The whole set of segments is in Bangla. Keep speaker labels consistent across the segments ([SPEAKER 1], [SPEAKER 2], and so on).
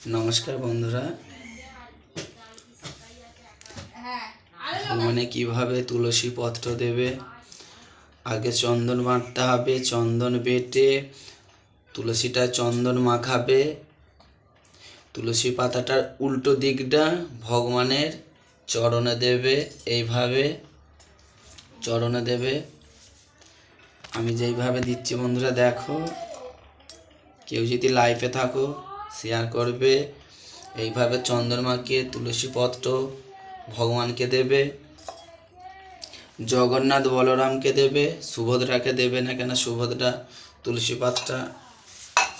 [SPEAKER 1] নমস্কার বন্ধুরা, ভগবানে কিভাবে তুলসী পত্র দেবে। আগে চন্দন বাটতে হবে, চন্দন বেটে তুলসীটা চন্দন মাখাবে। তুলসী পাতাটার উল্টো দিকটা ভগবানের চরণে দেবে, এইভাবে চরণে দেবে। আমি যেইভাবে দিচ্ছি বন্ধুরা দেখো, কেউ যদি লাইভে থাকো শেয়ার করবে। এইভাবে চন্দন মাখিয়ে তুলসী পত্র ভগবানকে দেবে। জগন্নাথ বলরামকে দেবে, সুভদ্রাকে দেবে না, কেন সুভদ্রা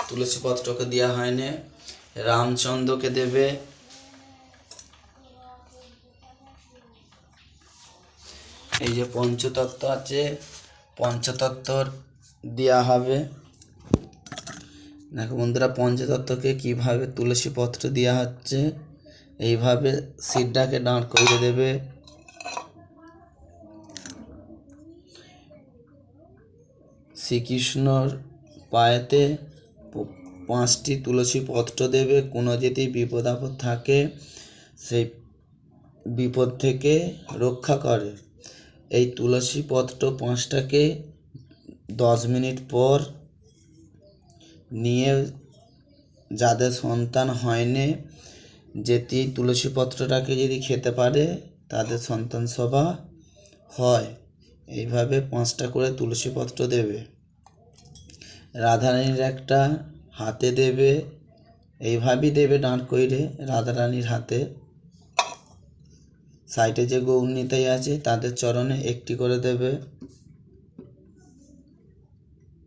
[SPEAKER 1] তুলসী পত্রকে দেওয়া হয় না। রামচন্দ্রকে দেবে। এই যে পঞ্চতত্ত্ব আছে, পঞ্চতত্ত্বর দেওয়া হবে। দেখো বন্ধুরা, পঞ্চতত্ত্বকে কিভাবে তুলসী পত্র দেওয়া হচ্ছে। এইভাবে শিরটাকে দাঁড় করে দেবে। শ্রীকৃষ্ণর পায়েতে 5টি তুলসী পত্র দেবে। কোনো যদি বিপদ আপদ থাকে সেই বিপদ থেকে রক্ষা করে। এই তুলসী পত্র 5টাকে 10 মিনিট পর নিয়ে যাদের সন্তান হয়নি, যেটি তুলসী পত্রটাকে যদি খেতে পারে তাদের সন্তান সভা হয়। এইভাবে 5টা করে তুলসী পত্র দেবে। রাধারানীর একটা হাতে দেবে, এইভাবেই দেবে দাঁড় কইরে রাধারানীর হাতে। সাইডে যে গৌরনিতাই আছে তাদের চরণে একটি করে দেবে।